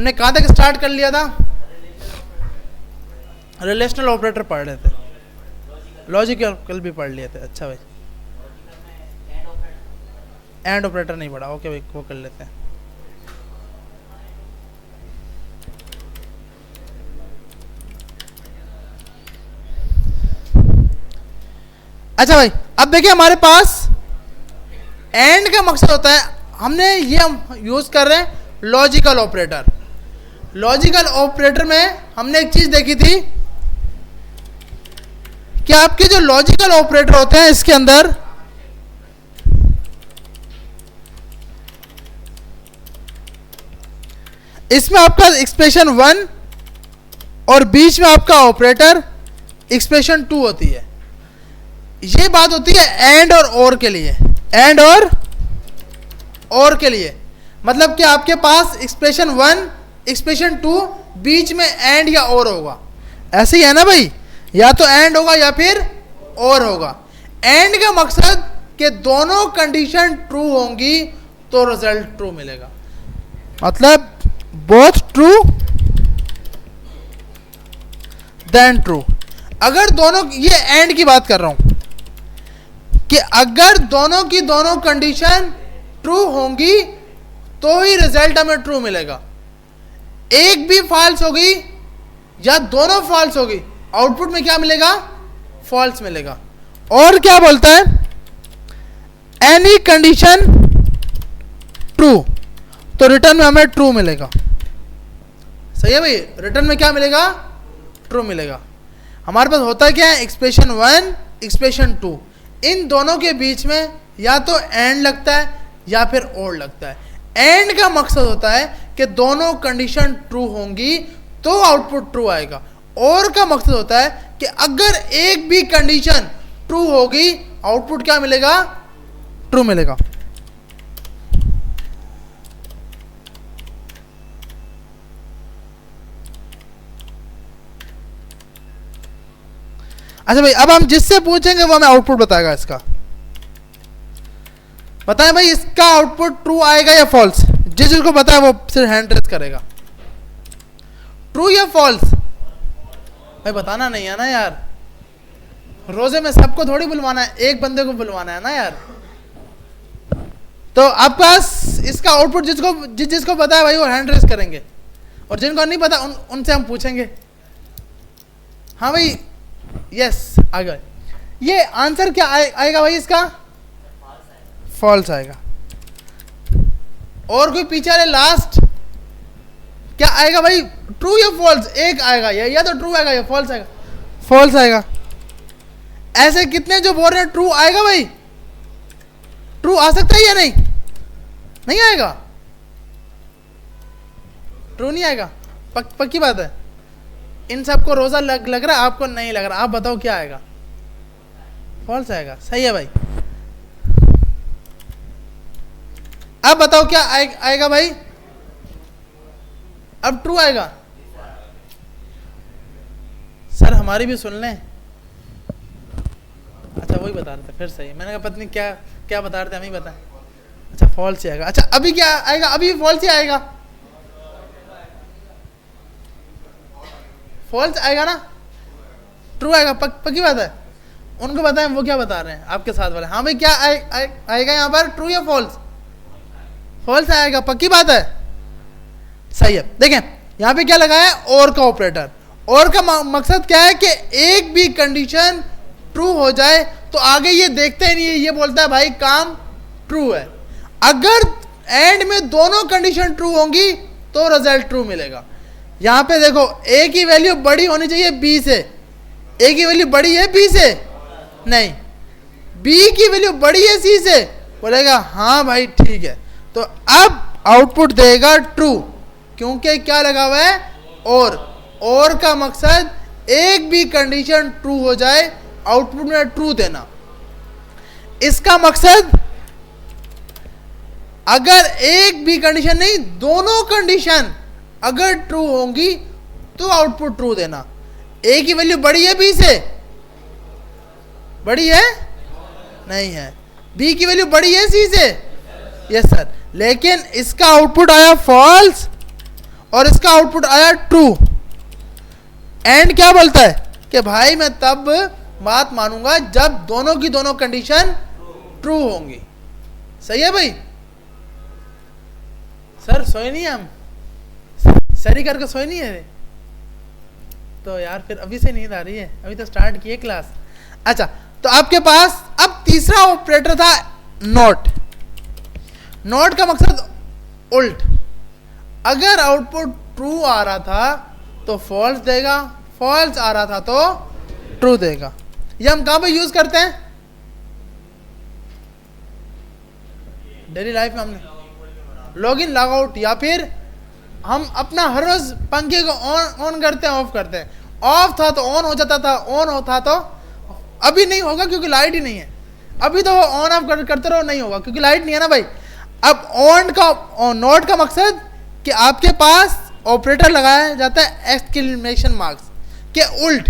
हमने कहाँ तक स्टार्ट कर लिया था? रिलेशनल ऑपरेटर पढ़ रहे थे, लॉजिकल भी पढ़ लिए थे। अच्छा भाई, एंड ऑपरेटर नहीं पढ़ा, ओके भाई वो कर लेते हैं। अच्छा भाई, अब देखिए हमारे पास एंड का मकसद होता है, हमने ये हम यूज कर रहे हैं लॉजिकल ऑपरेटर। लॉजिकल ऑपरेटर में हमने एक चीज देखी थी कि आपके जो लॉजिकल ऑपरेटर होते हैं इसके अंदर इसमें आपका एक्सप्रेशन 1 और बीच में आपका ऑपरेटर एक्सप्रेशन 2 होती है। ये बात होती है एंड और के लिए, एंड और के लिए, मतलब कि आपके पास एक्सप्रेशन 1 एक्सप्रेशन 2 बीच में एंड या और होगा। ऐसे ही है ना भाई, या तो एंड होगा या फिर और होगा। एंड का मकसद कि दोनों कंडीशन ट्रू होंगी तो रिजल्ट ट्रू मिलेगा, मतलब बोथ ट्रू देन ट्रू। अगर दोनों, ये एंड की बात कर रहा हूं कि अगर दोनों की दोनों कंडीशन ट्रू होंगी तो ही रिजल्ट हमें ट्रू मिलेगा। एक भी फॉल्स होगी या दोनों फॉल्स होगी, आउटपुट में क्या मिलेगा? फॉल्स मिलेगा। और क्या बोलता है? एनी कंडीशन ट्रू, तो रिटर्न में हमें ट्रू मिलेगा। सही है भाई, रिटर्न में क्या मिलेगा? ट्रू मिलेगा। हमारे पास होता क्या है? एक्सप्रेशन 1 एक्सप्रेशन 2, इन दोनों के बीच में या तो एंड लगता है या फिर और लगता है। एंड का मकसद होता है कि दोनों कंडीशन ट्रू होंगी तो आउटपुट ट्रू आएगा। और का मकसद होता है कि अगर एक भी कंडीशन ट्रू होगी आउटपुट क्या मिलेगा? ट्रू मिलेगा। अच्छा भाई, अब हम जिससे पूछेंगे वो हमें आउटपुट बताएगा इसका। बताएं भाई, इसका आउटपुट ट्रू आएगा या फॉल्स? जिसको पता है वो सिर्फ हैंड रेज करेगा। ट्रू या फॉल्स? भाई बताना नहीं है ना यार, रोजे में सबको थोड़ी बुलवाना है, एक बंदे को बुलवाना है ना यार। तो आपके पास इसका आउटपुट जिसको पता है भाई वो हैंड रेज करेंगे, और जिनको नहीं पता उनसे हम पूछेंगे। हाँ भाई, यस आ गए। ये आंसर क्या आएगा भाई इसका? फॉल्स आएगा। और कोई पीछे वाले लास्ट क्या आएगा भाई? ट्रू या फॉल्स? एक आएगा, या तो ट्रू आएगा या फॉल्स आएगा। फॉल्स आएगा। ऐसे कितने जो बोल रहे हैं ट्रू आएगा भाई? ट्रू आ सकता है या नहीं? नहीं आएगा, ट्रू नहीं आएगा। पक्की बात है। इन सबको रोजा लग रहा है, आपको नहीं लग रहा। आप बताओ क्या आएगा? फॉल्स आएगा। सही है भाई। अब बताओ क्या आएगा भाई? अब ट्रू आएगा। सर हमारी भी सुन लें। अच्छा वही बता रहे थे, फिर सही। मैंने कहा पत्नी क्या बता रहे थे, हम ही बताएं। अच्छा फॉल्स ही आएगा। अच्छा अभी क्या आएगा? अभी फॉल्स ही आएगा। फॉल्स आएगा ना? ट्रू आएगा। पक्की बात है। उनको बताएं वो क्या बता रहे हैं, आपके साथ वाले। हाँ भाई क्या आएगा यहाँ पर? ट्रू या फॉल्स? फॉल्स आएगा। पक्की बात है। सही है। देखें यहाँ पे क्या लगा है? और का ऑपरेटर। और का मकसद क्या है कि एक भी कंडीशन ट्रू हो जाए तो आगे ये देखते ही नहीं है, ये बोलता है भाई काम ट्रू है। अगर एंड में दोनों कंडीशन ट्रू होंगी तो रिजल्ट ट्रू मिलेगा। यहां पे देखो ए की वैल्यू बड़ी होनी चाहिए बी से। ए की वैल्यू बड़ी है बी से? नहीं। बी की वैल्यू बड़ी है सी से? बोलेगा हाँ भाई ठीक है। तो अब आउटपुट देगा ट्रू, क्योंकि क्या लगा हुआ है? और का मकसद एक भी कंडीशन ट्रू हो जाए आउटपुट में ट्रू देना। इसका मकसद अगर एक भी कंडीशन नहीं, दोनों कंडीशन अगर ट्रू होंगी तो आउटपुट ट्रू देना। ए की वैल्यू बड़ी है बी से? बड़ी है? नहीं है। बी की वैल्यू बड़ी है सी से? Yes sir. लेकिन इसका आउटपुट आया फॉल्स और इसका आउटपुट आया ट्रू। एंड क्या बोलता है कि भाई मैं तब बात मानूंगा जब दोनों की दोनों कंडीशन ट्रू होंगी। सही है भाई? सर सोए नहीं हम, सरी करके सोए नहीं है तो यार फिर अभी से नींद आ रही है, अभी तो स्टार्ट किए क्लास। अच्छा, तो आपके पास अब तीसरा ऑपरेटर था नॉट। नॉट का मकसद उल्ट, अगर आउटपुट ट्रू आ रहा था तो फॉल्स देगा, फॉल्स आ रहा था तो ट्रू देगा। ये हम कहां पे यूज करते हैं? डेली लाइफ में हमने लॉग इन लॉग आउट, या फिर हम अपना हर रोज पंखे को ऑन करते हैं ऑफ करते हैं। ऑफ था तो ऑन हो जाता था, ऑन होता तो अभी नहीं होगा क्योंकि लाइट ही नहीं है। अभी तो ऑन ऑफ करते रहो, नहीं होगा क्योंकि लाइट नहीं है ना भाई। अब ऑन का नॉट का मकसद कि आपके पास ऑपरेटर लगाया जाता है एक्सक्लेमेशन मार्क्स के उल्ट,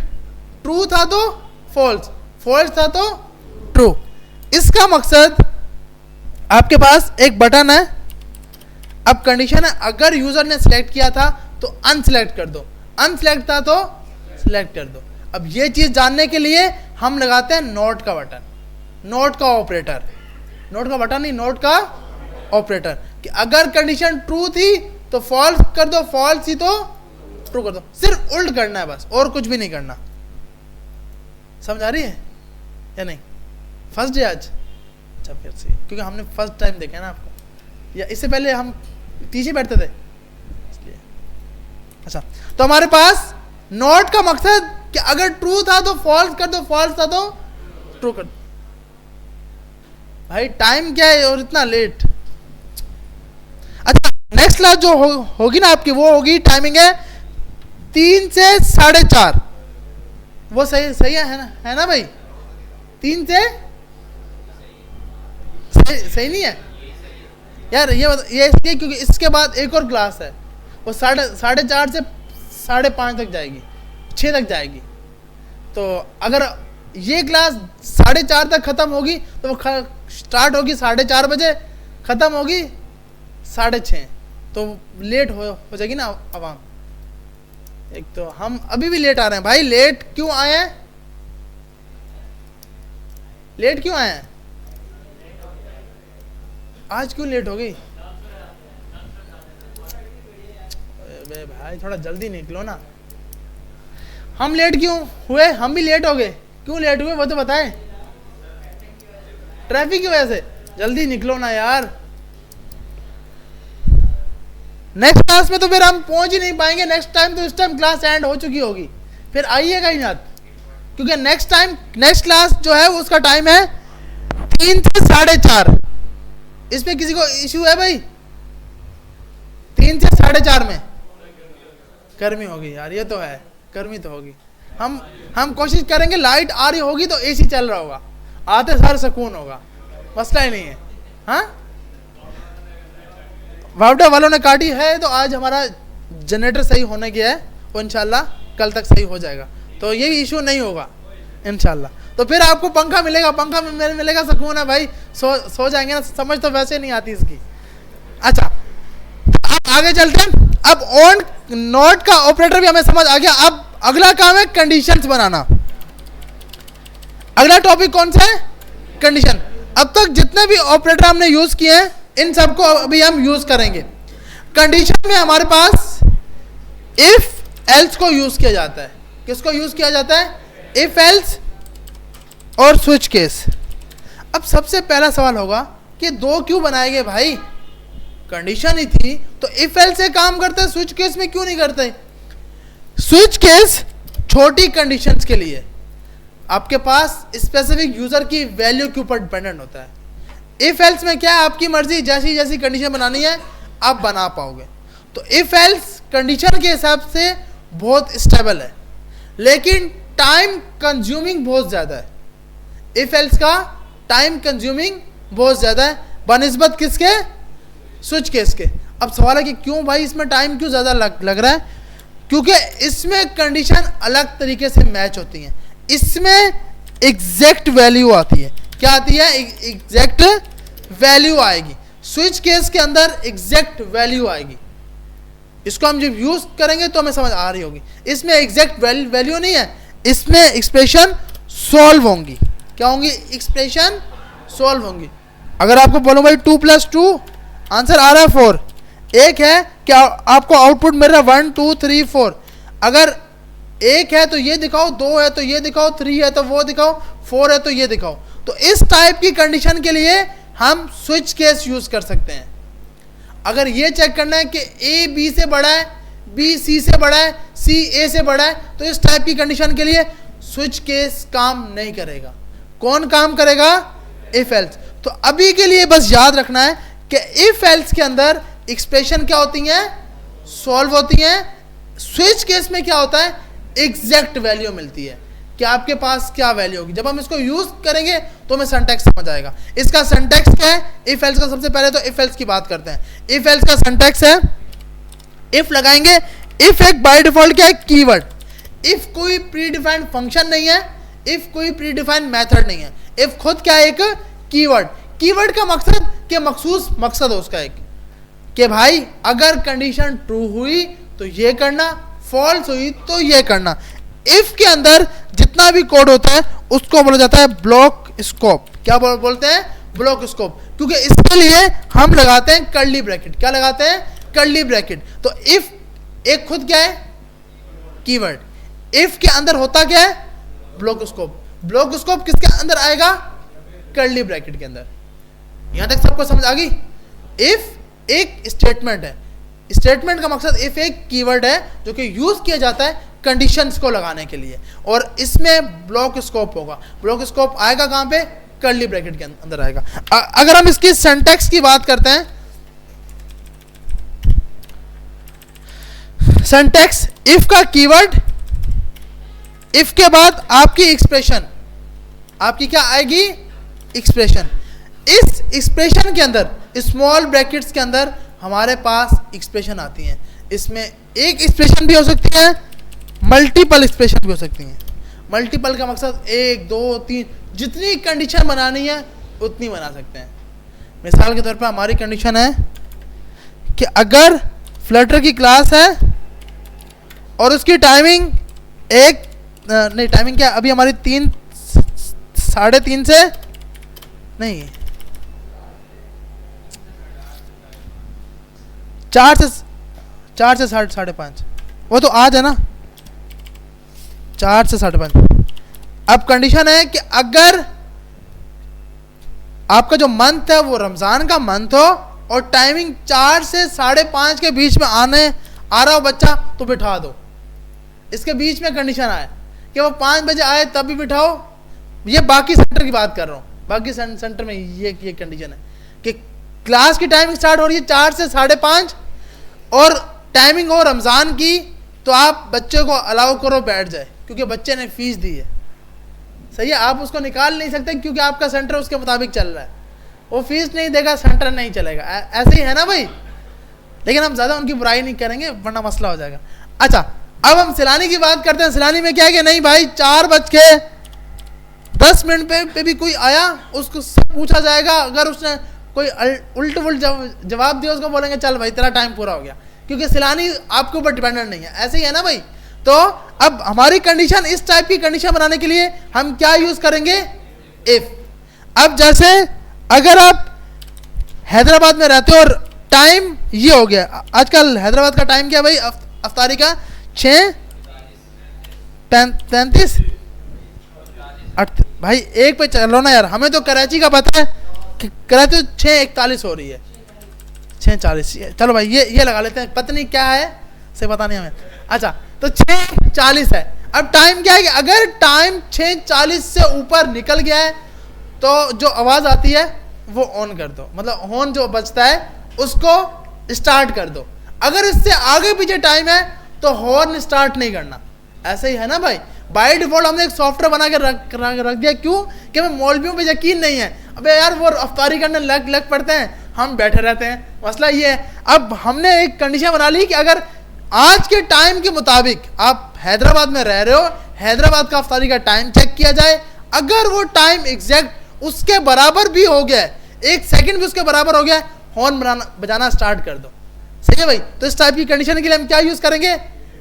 ट्रू था तो फॉल्स, फॉल्स था तो ट्रू। इसका मकसद आपके पास एक बटन है, अब कंडीशन है अगर यूजर ने सिलेक्ट किया था तो अनसिलेक्ट कर दो, अनसिलेक्ट था तो सिलेक्ट कर दो। अब ये चीज जानने के लिए हम लगाते हैं नोट का बटन, नोट का ऑपरेटर, नोट का बटन नहीं, नोट का ऑपरेटर, कि अगर कंडीशन ट्रू थी तो फॉल्स कर दो, फॉल्स थी तो ट्रू कर दो। सिर्फ उल्ट करना है बस, और कुछ भी नहीं करना। समझ आ रही है या नहीं? फर्स्ट डे आज? अच्छा फिर से, क्योंकि हमने फर्स्ट टाइम देखा है ना आपको, या इससे पहले हम पीछे बैठते थे इसलिए। अच्छा, तो हमारे पास नॉट का मकसद कि अगर ट्रू था तो फॉल्स कर दो, फॉल्स था तो ट्रू कर दो। भाई टाइम क्या है और इतना लेट? अच्छा, नेक्स्ट क्लास जो होगी ना आपकी, वो होगी टाइमिंग है 3 से 4:30। वो सही है ना भाई? 3 से सही नहीं है यार? ये इसलिए क्योंकि इसके बाद एक और क्लास है, वो 4:30 से 5:30 तक जाएगी, 6 तक जाएगी। तो अगर ये क्लास 4:30 तक खत्म होगी तो वो स्टार्ट होगी 4:30 बजे, खत्म होगी 6:30, तो लेट हो जाएगी ना आवाम। एक तो हम अभी भी लेट आ रहे हैं भाई। लेट क्यों आए हैं? लेट क्यों आए हैं? आज क्यों लेट हो गई? भाई थोड़ा जल्दी निकलो ना। हम लेट क्यों हुए? हम भी लेट हो गए, क्यों लेट हुए वो तो बताएं। ट्रैफिक की वजह से। जल्दी निकलो ना यार। नेक्स्ट क्लास में तो फिर हम पहुंच ही नहीं पाएंगे। नेक्स्ट टाइम तो इस टाइम क्लास एंड हो चुकी होगी, फिर आइएगा ही ना, क्योंकि नेक्स्ट क्लास जो है उसका टाइम है 3 से 4:30। इसमें किसी को इश्यू है भाई? 3 से 4:30 में गर्मी होगी यार, ये तो है, गर्मी तो होगी। हम कोशिश करेंगे, लाइट आ रही होगी तो एसी चल रहा होगा, आते सार सुकून होगा, मसला ही नहीं है। हाँ, वावडा वालों ने काटी है तो आज हमारा जनरेटर सही होने गया है, वो इंशाल्लाह कल तक सही हो जाएगा, तो ये भी इशू नहीं होगा इंशाल्लाह। तो फिर आपको पंखा मिलेगा, पंखा में मिलेगा सुकून है भाई, सो जाएंगे ना। समझ तो वैसे नहीं आती इसकी। अच्छा, अब आगे चलते हैं। अब ऑन नॉट का ऑपरेटर भी हमें समझ आ गया। अब अगला काम है कंडीशंस बनाना। अगला टॉपिक कौन सा है? कंडीशन। अब तक जितने भी ऑपरेटर हमने यूज किए हैं इन सबको अभी हम यूज करेंगे। कंडीशन में हमारे पास इफ एल्स को यूज किया जाता है। किसको यूज किया जाता है? इफ एल्स और स्विच केस। अब सबसे पहला सवाल होगा कि दो क्यों बनाए गए भाई? कंडीशन ही थी तो इफ एल्स से काम करते, स्विच केस में क्यों नहीं करते? स्विच केस छोटी कंडीशंस के लिए आपके पास स्पेसिफिक यूजर की वैल्यू के ऊपर डिपेंडेंट होता है। इफ एल्स में क्या है, आपकी मर्जी, जैसी जैसी कंडीशन बनानी है आप बना पाओगे। तो इफ एल्स कंडीशन के हिसाब से बहुत स्टेबल है, लेकिन टाइम कंज्यूमिंग बहुत ज्यादा है। इफ एल्स का टाइम कंज्यूमिंग बहुत ज्यादा है बनिस्बत किसके? स्विच केस के। अब सवाल है कि क्यों भाई इसमें टाइम क्यों ज्यादा लग रहा है? क्योंकि इसमें कंडीशन अलग तरीके से मैच होती हैं। इसमें एग्जैक्ट वैल्यू आती है। क्या आती है? एग्जैक्ट वैल्यू आएगी। स्विच केस के अंदर एग्जैक्ट वैल्यू आएगी। इसको हम जब यूज करेंगे तो हमें समझ आ रही होगी। इसमें एग्जैक्ट वैल्यू नहीं है, इसमें एक्सप्रेशन सॉल्व होंगी। क्या होंगी? एक्सप्रेशन सॉल्व होंगी। अगर आपको बोलो भाई 2 + 2 आंसर आ रहा है 4, एक है क्या आपको आउटपुट मिल रहा है 1 2 3 4, अगर एक है तो ये दिखाओ, 2 है तो ये दिखाओ, 3 है तो वो दिखाओ, 4 है तो ये दिखाओ। तो इस टाइप की कंडीशन के लिए हम स्विच केस यूज कर सकते हैं। अगर ये चेक करना है कि ए बी से बड़ा है, बी सी से बड़ा है, सी ए से बड़ा है, तो इस टाइप की कंडीशन के लिए स्विच केस काम नहीं करेगा। कौन काम करेगा? If else. तो अभी के लिए बस याद रखना है कि इफ एल्स के अंदर एक्सप्रेशन क्या होती हैं? सॉल्व होती हैं। स्विच केस में क्या होता है? एग्जैक्ट वैल्यू मिलती है कि आपके पास क्या वैल्यू होगी। जब हम इसको यूज करेंगे तो हमें सिंटैक्स समझ आएगा। इसका सिंटैक्स क्या है? इफ एल्स का सबसे पहले तो इफ एल्स की बात करते हैं। इफ एल्स का सिंटैक्स है, इफ लगाएंगे, इफ एक बाय डिफॉल्ट क्या है? कीवर्ड। इफ कोई प्री डिफाइंड फंक्शन नहीं है, इफ कोई प्री डिफाइंड मेथड नहीं है, इफ खुद क्या है? एक कीवर्ड। कीवर्ड का मकसद कि मखसूस मकसद है उसका एक, कि भाई अगर कंडीशन ट्रू हुई तो ये करना, फॉल्स हुई तो ये करना। इफ के अंदर जितना भी कोड होता है उसको बोला जाता है ब्लॉक स्कोप। क्या बोलते हैं? Block scope. क्योंकि इसके लिए हम लगाते हैं कर्ली ब्रैकेट। क्या लगाते हैं? Curly bracket. तो इफ एक खुद क्या है? कीवर्ड। इफ के अंदर होता क्या है? Block scope. ब्लॉक स्कोप किसके अंदर आएगा? कर्ली ब्रैकेट के अंदर। यहां तक सबको समझ आ गई? इफ एक स्टेटमेंट है, स्टेटमेंट का मकसद इफ एक कीवर्ड है जो कि यूज किया जाता है कंडीशंस को लगाने के लिए, और इसमें ब्लॉक स्कोप होगा। ब्लॉक स्कोप आएगा कहां पे? कर्ली ब्रैकेट के अंदर आएगा। अगर हम इसकी सिंटैक्स की बात करते हैं, सिंटैक्स इफ का कीवर्ड, इफ के बाद आपकी एक्सप्रेशन, आपकी क्या आएगी? एक्सप्रेशन। इस एक्सप्रेशन के अंदर स्मॉल ब्रैकेट्स के अंदर हमारे पास एक्सप्रेशन आती हैं। इसमें एक एक्सप्रेशन भी हो सकती है, मल्टीपल एक्सप्रेशन भी हो सकती हैं। मल्टीपल का मकसद 1 2 3 जितनी कंडीशन बनानी है उतनी बना सकते हैं। मिसाल के तौर पर हमारी कंडीशन है कि अगर फ्लटर की क्लास है और उसकी टाइमिंग नहीं, टाइमिंग क्या अभी हमारी 3 साढ़े 3 से नहीं 4 से 5:30, वो तो आज है ना, 4 से 5:30। अब कंडीशन है कि अगर आपका जो मंथ है वो रमजान का मंथ हो और टाइमिंग 4 से 5:30 के बीच में आ रहा हो बच्चा, तो बिठा दो। इसके बीच में कंडीशन आए कि वो 5 बजे आए तब भी बिठाओ। ये बाकी सेंटर की बात कर रहा हूँ, बाकी सेंटर में ये कंडीशन है कि क्लास की टाइमिंग स्टार्ट हो रही है 4 से 5:30 और टाइमिंग हो रमज़ान की, तो आप बच्चे को अलाउ करो बैठ जाए, क्योंकि बच्चे ने फीस दी है। सही है, आप उसको निकाल नहीं सकते क्योंकि आपका सेंटर उसके मुताबिक चल रहा है। वो फीस नहीं देगा, सेंटर नहीं चलेगा। ऐसे ही है ना भाई। लेकिन हम ज़्यादा उनकी बुराई नहीं करेंगे वरना मसला हो जाएगा। अच्छा, अब हम सिलानी की बात करते हैं। सिलानी में क्या है कि नहीं भाई 4:10 पे भी कोई आया, उसको सब पूछा जाएगा। अगर उसने कोई उल्ट जवाब दिया, उसको बोलेंगे चल भाई तेरा टाइम पूरा हो गया, क्योंकि सिलानी आपके ऊपर डिपेंडेंट नहीं है। ऐसे ही है ना भाई। तो अब हमारी कंडीशन, इस टाइप की कंडीशन बनाने के लिए हम क्या यूज करेंगे? इफ। अब जैसे अगर आप हैदराबाद में रहते हो और टाइम ये हो गया, आजकल हैदराबाद का टाइम क्या भाई अफ्तारी का 6:35 भाई 1 पे चलो ना यार। हमें तो कराची का पता है कि कराची 6:41 हो रही है, 6:40। चलो भाई ये लगा लेते हैं, पता नहीं क्या है से पता नहीं हमें। अच्छा, तो 6:40 है। अब टाइम क्या है कि अगर टाइम 6:40 से ऊपर निकल गया है तो जो आवाज़ आती है वो ऑन कर दो, मतलब हॉर्न जो बजता है उसको स्टार्ट कर दो। अगर इससे आगे पीछे टाइम है तो हॉर्न स्टार्ट नहीं करना। ऐसे ही है ना भाई। बाय डिफॉल्ट हमने एक सॉफ्टवेयर बना के रख दिया। क्यों? कि हमें मौलवियों पे यकीन नहीं है। अबे यार वो अफ्तारी करने लग पड़ते हैं, हम बैठे रहते हैं। मसला ये है, अब हमने एक कंडीशन बना ली कि अगर आज के टाइम के मुताबिक आप हैदराबाद में रह रहे हो, हैदराबाद का अफ्तारी का टाइम चेक किया जाए। अगर वो टाइम एग्जैक्ट उसके बराबर भी हो गया, 1 सेकंड भी उसके बराबर हो गया, हॉर्न बजाना स्टार्ट कर दो। सही है भाई। तो इस टाइप की कंडीशन के लिए हम क्या यूज करेंगे,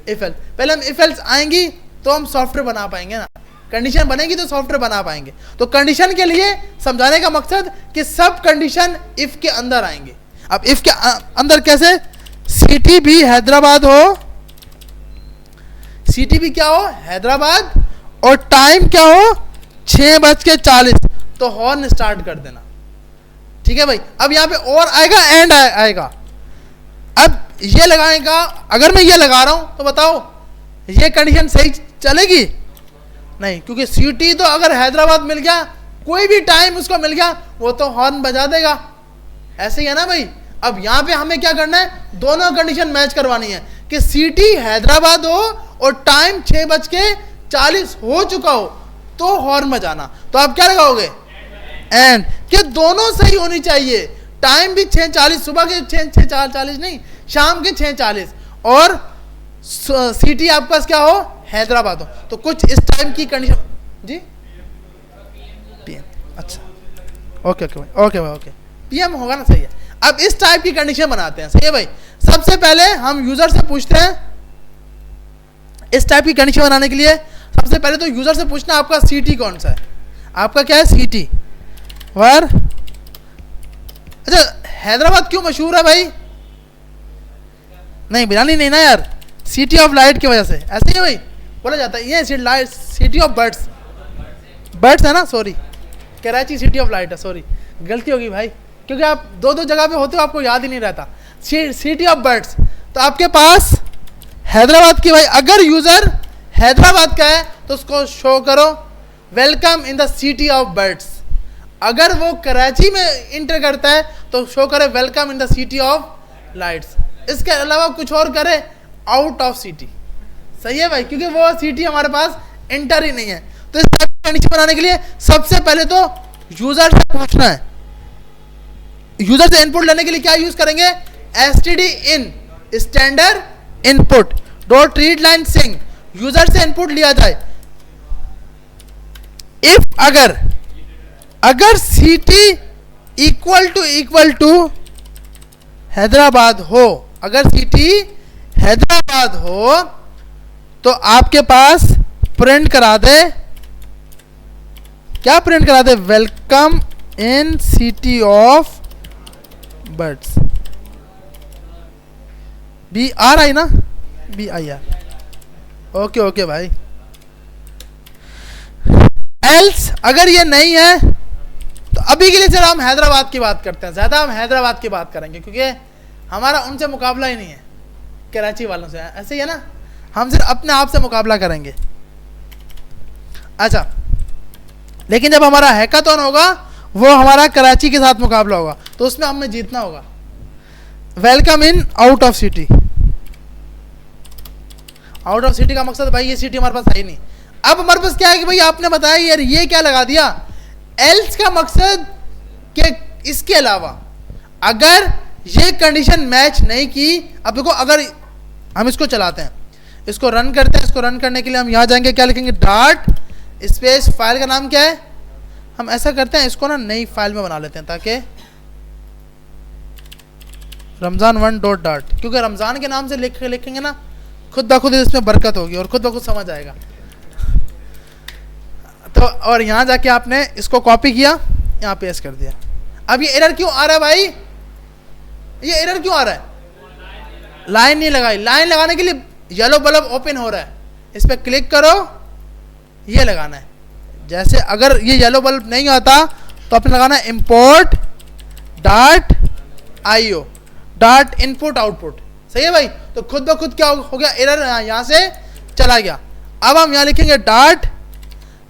इफ एल्स। पहले हम इफ एल्स आएंगी तो हम सॉफ्टवेयर बना पाएंगे ना, कंडीशन बनेगी तो सॉफ्टवेयर बना पाएंगे। तो कंडीशन के लिए समझाने का मकसद कि सब कंडीशन इफ के अंदर आएंगे। अब इफ के अंदर कैसे, सिटी भी हैदराबाद हो, सिटी भी क्या हो हैदराबाद, और टाइम क्या हो 6:40, तो हॉर्न स्टार्ट कर देना। ठीक है भाई। अब यहां पे और आएगा, एंड आएगा। अब ये लगाएगा, अगर मैं ये लगा रहा हूं तो बताओ ये कंडीशन सही चलेगी नहीं, क्योंकि सिटी तो अगर हैदराबाद मिल गया, कोई भी टाइम उसको मिल गया, वो तो हॉर्न बजा देगा। ऐसे ही है ना भाई। अब यहां पे हमें क्या करना है, दोनों कंडीशन मैच करवानी है कि सिटी हैदराबाद हो और टाइम 6:40 हो चुका हो तो हॉर्न बजाना। तो आप क्या लगाओगे, एंड, कि दोनों सही होनी चाहिए। टाइम भी 6:40, सुबह के 6:40 नहीं, शाम के 6:40, और सिटी आपके पास क्या हो हैदराबाद हो। तो कुछ इस टाइम की कंडीशन जी, पीएम, अच्छा, ओके ओके भाई, ओके भाई, ओके, पीएम होगा ना, सही है। अब इस टाइप की कंडीशन बनाते हैं, सही है भाई। सबसे पहले हम यूजर से पूछते हैं, इस टाइप की कंडीशन बनाने के लिए सबसे पहले तो यूजर से पूछना आपका सिटी कौन सा है, आपका क्या है सिटी वर। अच्छा, हैदराबाद क्यों मशहूर है भाई, नहीं बिलानी नहीं ना यार, सिटी ऑफ लाइट की वजह से, ऐसे ही भाई बोला जाता है। ये सिटी ऑफ बर्ड्स, बर्ड्स है ना, sorry, Karachi city of light है, सॉरी गलती होगी भाई, क्योंकि आप दो जगह पे होते हो, आपको याद ही नहीं रहता। सिटी ऑफ बर्ड्स, तो आपके पास हैदराबाद की भाई, अगर यूजर हैदराबाद का है तो उसको शो करो welcome in the city of birds. अगर वो कराची में इंटर करता है तो शो करे welcome in the city of lights. इसके अलावा कुछ और करे आउट ऑफ सिटी, सही है भाई, क्योंकि वो सिटी हमारे पास इंटर ही नहीं है। तो इस टाइप की कंडीशन बनाने के लिए सबसे पहले तो यूजर से पूछना है। यूजर से इनपुट लेने के लिए क्या यूज करेंगे, std in standard input dot read line सिंग। यूजर से इनपुट लिया जाए, इफ अगर सिटी इक्वल टू हैदराबाद हो, अगर सिटी हैदराबाद हो तो आपके पास प्रिंट करा दे, क्या प्रिंट करा दे, welcome in city of birds, BR I ना, BIR, ओके ओके भाई। एल्स अगर ये नहीं है तो अभी के लिए सिर्फ हम हैदराबाद की बात करते हैं, ज्यादा हम हैदराबाद की बात करेंगे क्योंकि हमारा उनसे मुकाबला ही नहीं है, कराची वालों से, ऐसे ही है ना, हम सिर्फ अपने आप से मुकाबला करेंगे। अच्छा, लेकिन जब हमारा हैकाथॉन होगा वो हमारा कराची के साथ मुकाबला होगा, तो उसमें हमें जीतना होगा। Welcome in out of city, out of city का मकसद भाई ये सिटी हमारे पास है ही नहीं। अब हमारे पास क्या है कि भाई आपने बताया यार ये क्या लगा दिया, एल्स का मकसद कि इसके अलावा अगर ये कंडीशन मैच नहीं की। अब देखो, अगर हम इसको चलाते हैं, इसको रन करते हैं, इसको रन करने के लिए हम यहां जाएंगे, क्या लिखेंगे, डॉट स्पेस, फाइल का नाम क्या है, हम ऐसा करते हैं इसको ना नई फाइल में बना लेते हैं ताकि रमजान1 डॉट, क्योंकि रमजान के नाम से लिखेंगे ना खुद ब खुद इसमें बरकत होगी और खुद ब खुद समझ आएगा। तो और यहाँ जाके आपने इसको कॉपी किया, यहाँ पेस्ट कर दिया। अब ये एरर क्यों आ रहा है भाई, ये एरर क्यों आ रहा है, लाइन नहीं लगाई। लाइन लगाने के लिए येलो बल्ब ओपन हो रहा है, इस पर क्लिक करो, ये लगाना है। जैसे अगर ये येलो बल्ब नहीं आता तो आपने लगाना है import dot IO dot input output, सही है भाई। तो खुद ब खुद क्या हो गया, एरर यहाँ से चला गया। अब हम यहाँ लिखेंगे डॉट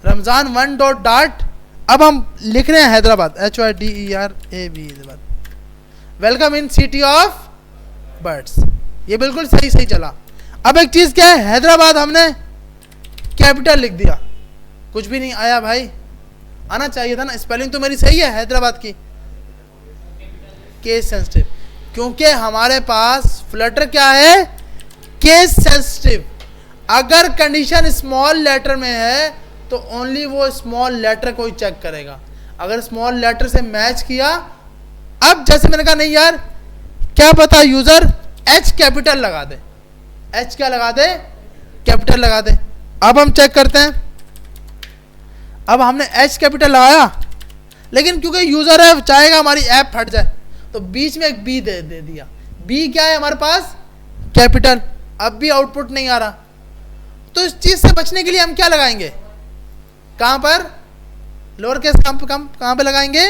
रमजान1 डॉट, अब हम लिख रहे हैं Hyderabad, HYDERAB, welcome in city of birds. ये बिल्कुल सही चला। अब एक चीज क्या है, हैदराबाद हमने कैपिटल लिख दिया, कुछ भी नहीं आया भाई, आना चाहिए था ना, स्पेलिंग तो मेरी सही है हैदराबाद की, केस सेंसिटिव, क्योंकि हमारे पास फ्लटर क्या है, केस सेंसिटिव। अगर कंडीशन स्मॉल लेटर में है तो ओनली वो स्मॉल लेटर को ही चेक करेगा। अगर स्मॉल लेटर से मैच किया, अब जैसे मैंने कहा नहीं यार क्या पता यूजर एच कैपिटल लगा दे, एच क्या लगा दे, कैपिटल लगा दे। अब हम चेक करते हैं, अब हमने एच कैपिटल लगाया, लेकिन क्योंकि यूजर है चाहेगा हमारी ऐप फट जाए, तो बीच में एक बी दे दिया। बी क्या है हमारे पास, कैपिटल। अब भी आउटपुट नहीं आ रहा, तो इस चीज से बचने के लिए हम क्या लगाएंगे, कहां पर, लोअर केस कहां पे लगाएंगे,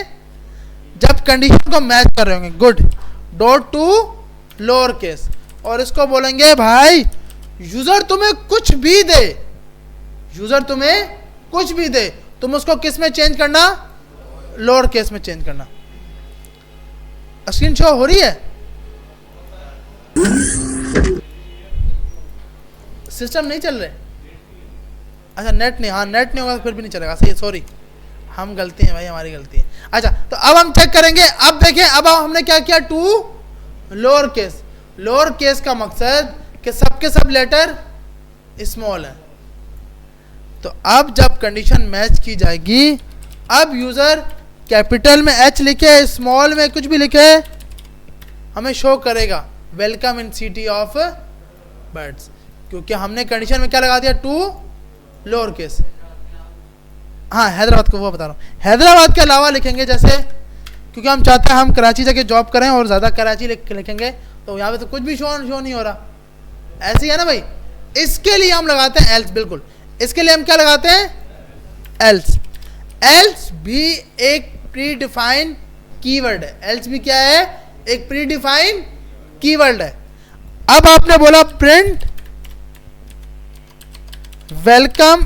जब कंडीशन को मैच कर रहे होंगे। Good, dot to lower case, और इसको बोलेंगे भाई यूजर तुम्हें कुछ भी दे, यूजर तुम्हें कुछ भी दे, तुम उसको किस में चेंज करना, लोअर केस में चेंज करना। स्क्रीन शो हो रही है, सिस्टम नहीं चल रहे, अच्छा नेट नहीं, हाँ नेट नहीं होगा तो फिर भी नहीं चलेगा, सही, सॉरी, हम गलती है भाई, हमारी गलती है। अच्छा तो अब हम चेक करेंगे, अब देखें, अब हमने क्या किया, to lower case. Lower case का मकसद कि सबके सब लेटर स्मॉल है, तो अब जब कंडीशन मैच की जाएगी, अब यूजर कैपिटल में एच लिखे, स्मॉल में कुछ भी लिखे, हमें शो करेगा welcome in city of birds, क्योंकि हमने कंडीशन में क्या लगा दिया, टू लोअर केस। हाँ हैदराबाद को वो बता रहा हूँ, हैदराबाद के अलावा लिखेंगे, जैसे क्योंकि हम चाहते हैं हम कराची जाके जॉब करें और ज़्यादा कराची लिखेंगे, तो यहाँ पे तो कुछ भी शो नहीं हो रहा, ऐसे ही है ना भाई। इसके लिए हम लगाते हैं एल्स, बिल्कुल इसके लिए हम क्या लगाते हैं, एल्स। एल्स भी एक प्री डिफाइंड कीवर्ड है, एल्स भी क्या है, एक प्री डिफाइंड कीवर्ड है। अब आपने बोला print welcome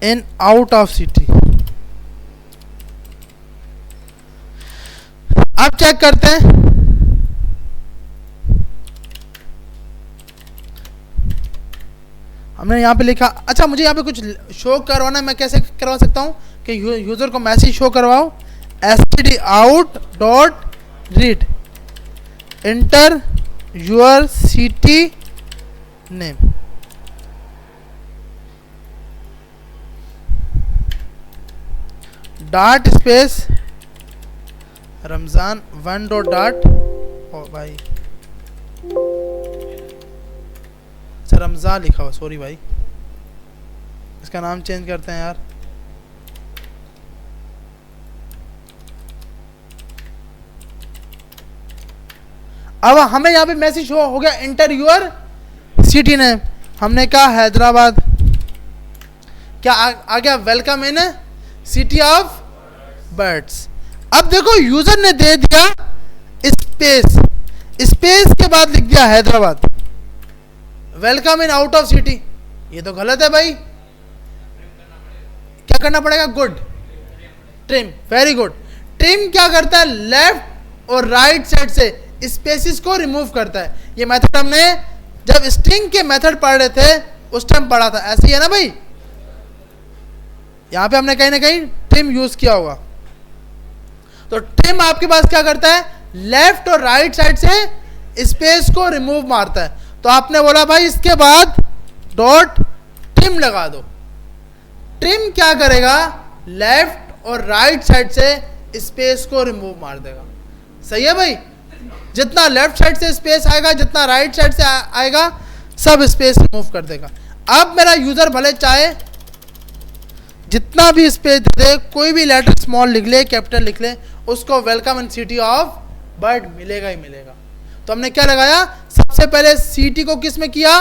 in out of city. अब चेक करते हैं, हमने यहां पे लिखा, अच्छा मुझे यहां पे कुछ शो करवाना है, मैं कैसे करवा सकता हूं कि यूजर को मैसेज शो करवाओ, std out dot read enter your city name, dot space Ramzan 1 dot, ओ भाई अच्छा रमजान लिखा हुआ, सॉरी भाई, इसका नाम चेंज करते हैं यार। अब हमें यहाँ पे मैसेज हो गया इंटर यूर सिटी नेम, हमने कहा हैदराबाद, क्या आ गया, welcome in city of birds. अब देखो यूजर ने दे दिया स्पेस, स्पेस के बाद लिख दिया Hyderabad, welcome in out of city, ये तो गलत है भाई, क्या करना पड़ेगा, good, trim, very good. Trim क्या करता है, लेफ्ट और राइट साइड से स्पेसिस को रिमूव करता है। ये मेथड हमने जब स्ट्रिंग के मेथड पढ़ रहे थे उस टाइम पढ़ा था, ऐसे ही है ना भाई, यहां पे हमने कहीं ना कहीं ट्रिम यूज किया होगा। तो ट्रिम आपके पास क्या करता है, लेफ्ट और राइट साइड से स्पेस को रिमूव मारता है। तो आपने बोला भाई इसके बाद डॉट ट्रिम लगा दो, ट्रिम क्या करेगा, लेफ्ट और राइट साइड से स्पेस को रिमूव मार देगा, सही है भाई, जितना लेफ्ट साइड से स्पेस आएगा, जितना राइट साइड से आएगा, सब स्पेस रिमूव कर देगा। अब मेरा यूजर भले चाहे जितना भी स्पेस दे दे, कोई भी लेटर स्मॉल लिख ले, कैपिटल लिख ले, उसको welcome in city of bird मिलेगा ही मिलेगा। तो हमने क्या लगाया, सबसे पहले सिटी को किस में किया,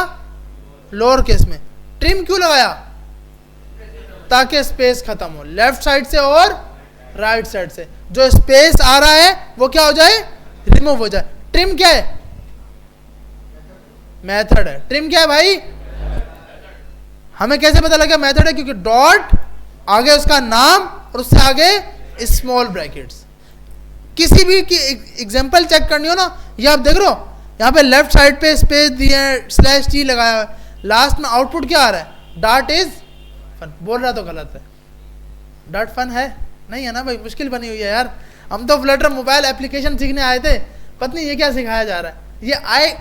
लोअर केस में। ट्रिम क्यों लगाया, ताकि स्पेस खत्म हो, लेफ्ट साइड से और राइट साइड से जो स्पेस आ रहा है वो क्या हो जाए, रिमूव हो जाए। ट्रिम क्या है, मेथड है। ट्रिम क्या है भाई, हमें कैसे पता लगा मेथड है, क्योंकि डॉट आगे उसका नाम और उससे आगे स्मॉल ब्रैकेट्स। किसी भी की एग्जांपल चेक करनी हो ना, ये आप देख रहे हो यहाँ पे लेफ्ट साइड पे स्पेस दिए, स्लैश टी लगाया है, लास्ट में आउटपुट क्या आ रहा है, डॉट इज फन। बोल रहा तो गलत है, डॉट फन है नहीं है ना भाई, मुश्किल बनी हुई है यार। हम तो फ्लटर मोबाइल एप्लीकेशन सीखने आए थे, पता नहीं ये क्या सिखाया जा रहा है। ये आए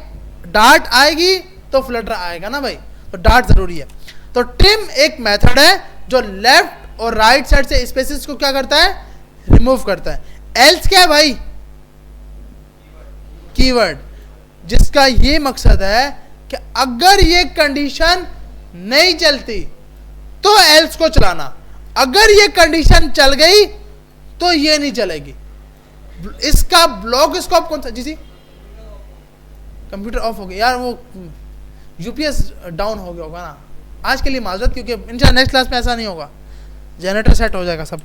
डॉट आएगी तो फ्लटर आएगा ना भाई, तो डॉट जरूरी है। तो ट्रिम एक मेथड है जो लेफ्ट और राइट साइड से स्पेसिस को क्या करता है, रिमूव करता है। एल्स क्या है भाई? कीवर्ड, जिसका ये मकसद है कि अगर ये कंडीशन नहीं चलती तो एल्स को चलाना, अगर ये कंडीशन चल गई तो ये नहीं चलेगी। इसका ब्लॉक स्कोप कौन सा? जी जी, कंप्यूटर ऑफ हो गया यार, वो यूपीएस डाउन हो गया होगा ना। आज के लिए माजरत, क्योंकि इंशाल्लाह नेक्स्ट क्लास में ऐसा नहीं होगा, जनरेटर सेट हो जाएगा सब।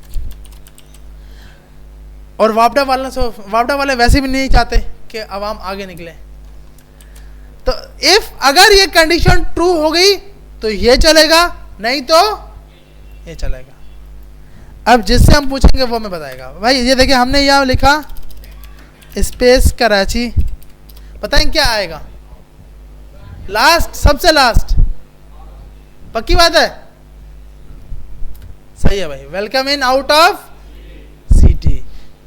और वापडा वाले वैसे भी नहीं चाहते कि अवाम आगे निकले। तो इफ अगर ये कंडीशन ट्रू हो गई तो ये चलेगा, नहीं तो ये चलेगा। अब जिससे हम पूछेंगे वो हमें बताएगा। भाई ये देखिए, हमने यहां लिखा स्पेस कराची, बताएं क्या आएगा? लास्ट, सबसे लास्ट। पक्की बात है? सही है भाई, welcome in out of city.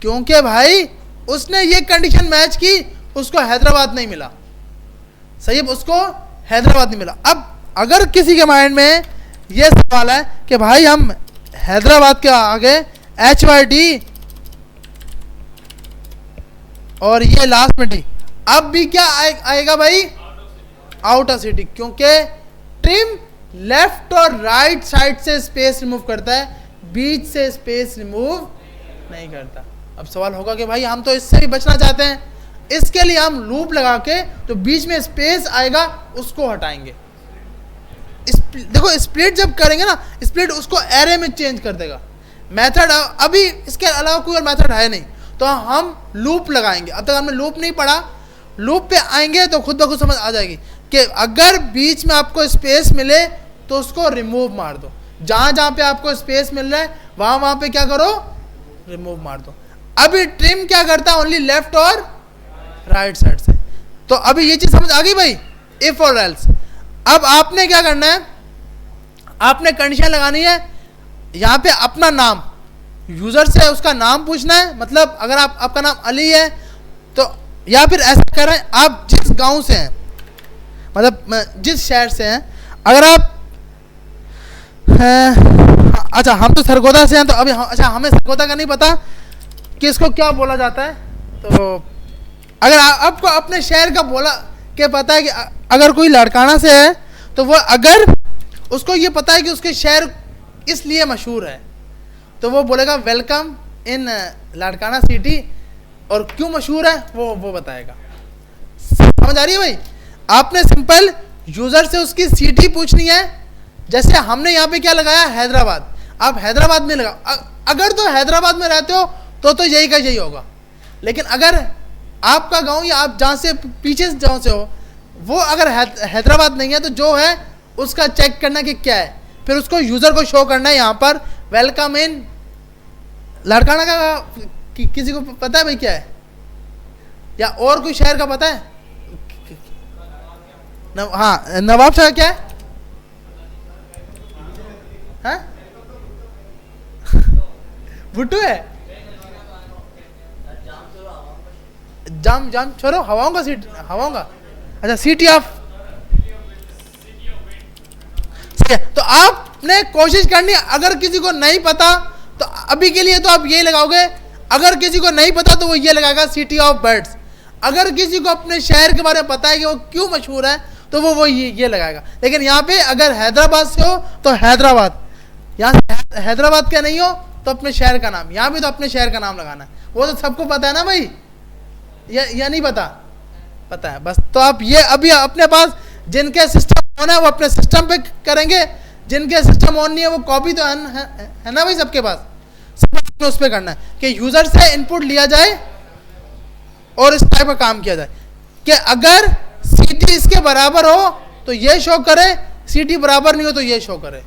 क्योंकि भाई उसने ये कंडीशन मैच की, उसको हैदराबाद नहीं मिला। सही है, उसको हैदराबाद नहीं मिला। अब अगर किसी के माइंड में ये सवाल है कि भाई हम हैदराबाद के आगे HYD और ये लास्ट में डी, अब भी क्या आएगा भाई? Out of city. क्योंकि ट्रिम लेफ्ट और राइट साइड से स्पेस रिमूव करता है, बीच से स्पेस रिमूव नहीं करता। अब सवाल होगा कि भाई हम तो इससे भी बचना चाहते हैं, इसके लिए हम लूप लगा के जो बीच में स्पेस आएगा उसको हटाएंगे। देखो स्प्लिट जब करेंगे ना, स्प्लिट उसको एरे में चेंज कर देगा। मेथड अभी इसके अलावा कोई और मेथड है नहीं, तो हम लूप लगाएंगे। अब तक हमने लूप नहीं पढ़ा, लूप पे आएंगे तो खुद ब खुद समझ आ जाएगी कि अगर बीच में आपको स्पेस मिले तो उसको रिमूव मार दो। जहां जहां पे आपको स्पेस मिल रहा है वहां वहां पे क्या करो? रिमूव मार दो। अभी ट्रिम क्या करता है? ओनली लेफ्ट और राइट साइड से। तो अभी ये चीज समझ आ गई भाई, इफ और एल्स। अब आपने क्या करना है? आपने कंडीशन लगानी है, यहां पे अपना नाम, यूजर से उसका नाम पूछना है। मतलब अगर आपका नाम अली है तो, या फिर ऐसा कर रहे हैं आप जिस गांव से हैं, मतलब जिस शहर से हैं। अगर आप अच्छा हम तो सरगोदा से हैं, तो अभी अच्छा हमें सरगोदा का नहीं पता कि इसको क्या बोला जाता है। तो अगर आपको अपने शहर का बोला के पता है कि अगर कोई लड़काना से है तो वो, अगर उसको ये पता है कि उसके शहर इसलिए मशहूर है, तो वो बोलेगा वेलकम इन लाड़काना सिटी, और क्यों मशहूर है वो बताएगा। समझ आ रही है भाई? आपने सिंपल यूजर से उसकी सिटी पूछनी है। जैसे हमने यहाँ पे क्या लगाया? हैदराबाद। आप हैदराबाद में लगा, अगर तो हैदराबाद में रहते हो तो यही का यही होगा। लेकिन अगर आपका गांव या आप जहाँ से पीछे जहाँ से हो वो अगर हैदराबाद नहीं है, तो जो है उसका चेक करना कि क्या है, फिर उसको यूजर को शो करना है यहाँ पर वेलकम इन लाड़काना का। किसी को पता है भाई क्या है? या और कोई शहर का पता है? हाँ, नवाब शाह क्या है? हाँ? भुट्टू है? जाम छोड़ो, हवाओं का सीट, हवाओं का। अच्छा, सिटी ऑफ। तो आपने कोशिश करनी, अगर किसी को नहीं पता तो अभी के लिए तो आप ये लगाओगे, अगर किसी को नहीं पता तो वो ये लगाएगा सिटी ऑफ बर्ड्स। अगर किसी को अपने शहर के बारे में पता है कि वो क्यों मशहूर है तो वो ये लगाएगा। लेकिन यहाँ पे अगर हैदराबाद से हो तो हैदराबाद, यहाँ से हैदराबाद का नहीं हो तो अपने शहर का नाम, यहाँ भी तो अपने शहर का नाम लगाना है। वो तो सबको पता है ना भाई, या नहीं पता? पता है बस। तो आप ये अभी अपने पास जिनके सिस्टम ऑन है वो अपने सिस्टम पे करेंगे, जिनके सिस्टम ऑन नहीं है वो कॉपी तो है ना भाई सबके पास, सब उस पर करना है कि यूजर से इनपुट लिया जाए और इस टाइप का काम किया जाए कि अगर सिटी इसके बराबर हो तो ये शो करे, सिटी बराबर नहीं हो तो ये शो करे।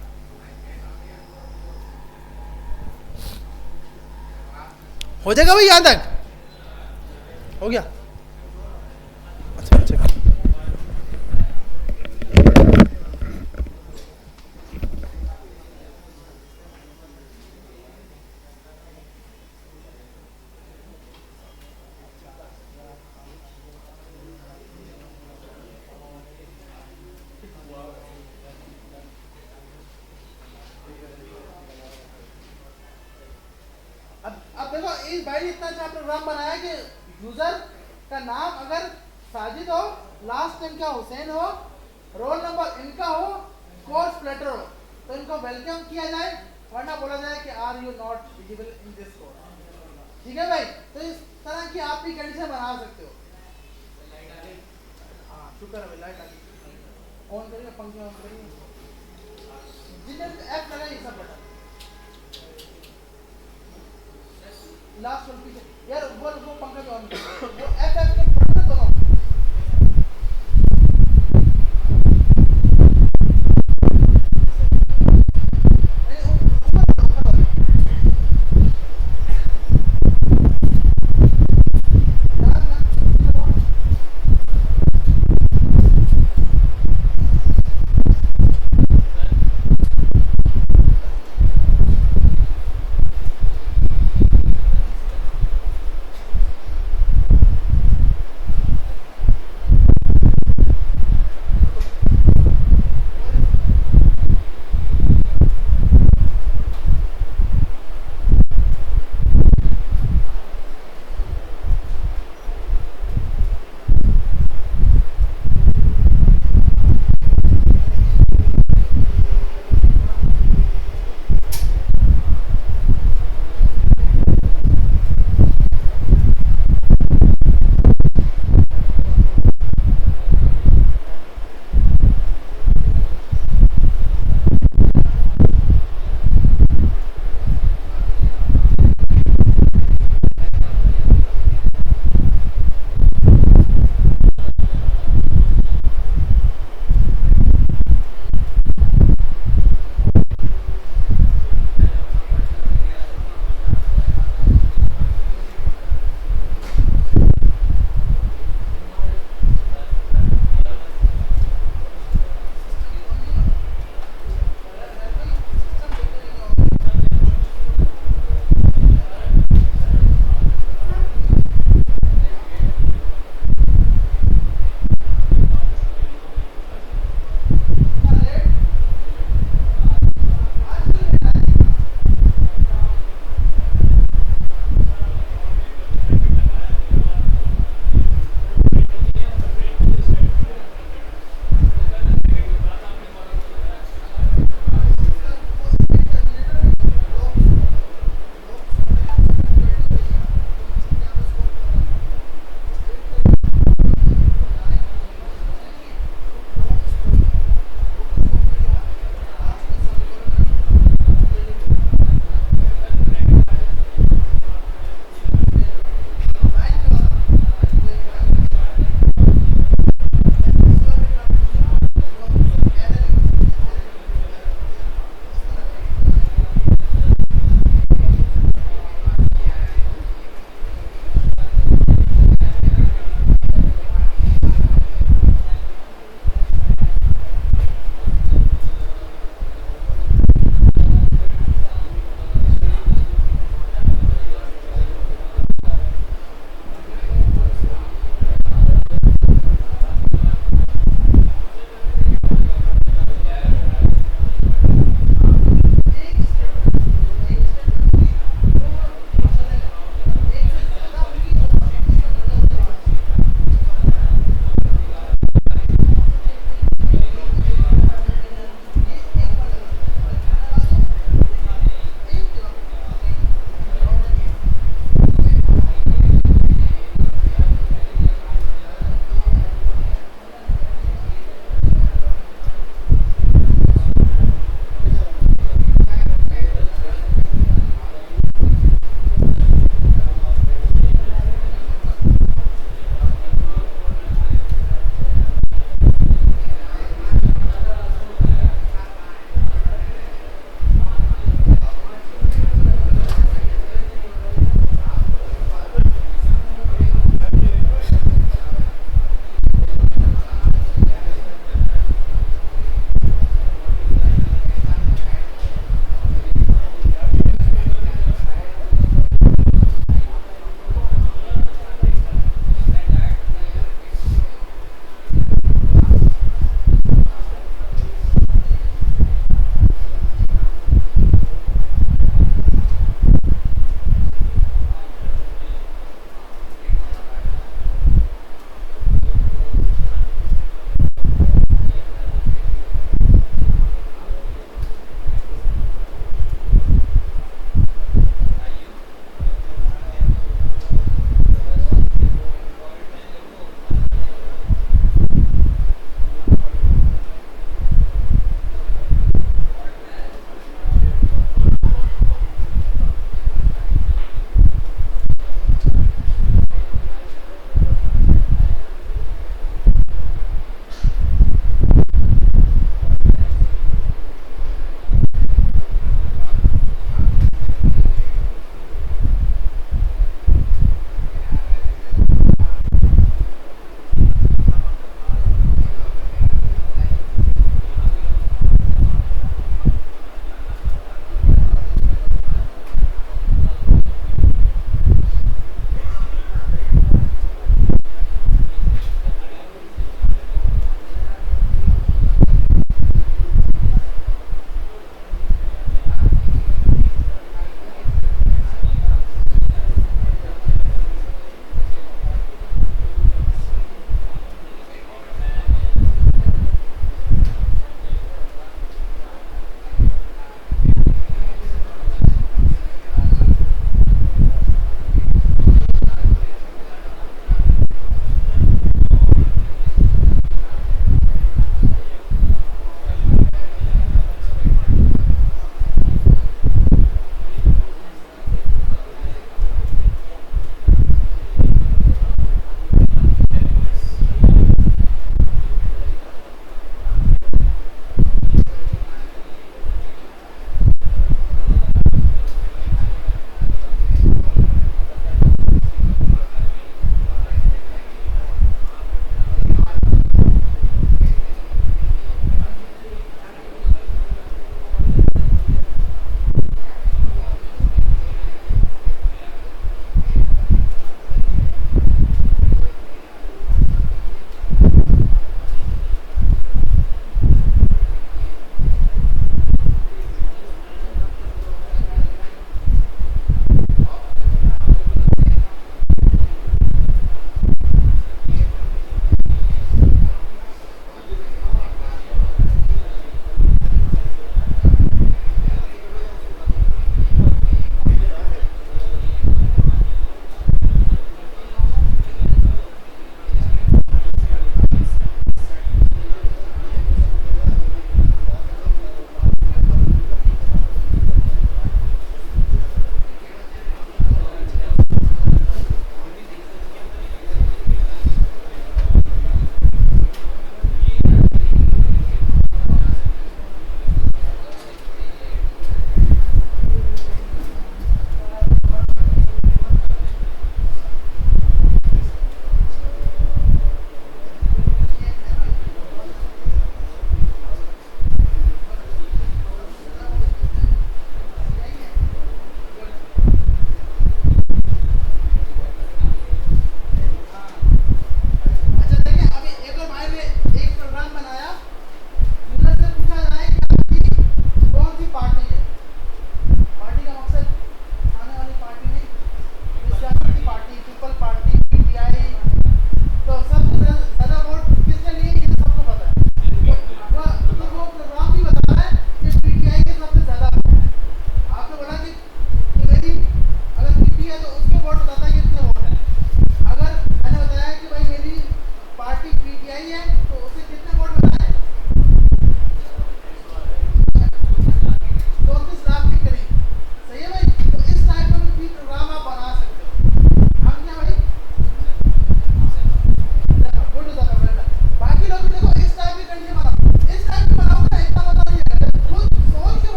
हो जाएगा भाई? यहां तक हो गया? अच्छा अच्छा। अब देखो इस भाई ने इतना अच्छा प्रोग्राम बनाया कि यूजर का नाम अगर साजिद हो, लास्ट नेम क्या हुसैन हो, रोल नंबर इनका हो, कोर्स लेटर हो, तो इनको वेलकम किया जाए, वरना बोला जाए कि are you not visible in this course. ठीक है भाई, तो इस तरह की आप भी कंडीशन बना सकते हो। हाँ शुक्र है, लाइट आ गई, ऑन करिए, पंखे ऑन करिए, जिन्हें ऐप लगा ये सब बटन लास्ट वन पीछे यार, वो पंखा जो ऑन करिए, वो ऐप के बटन दोनों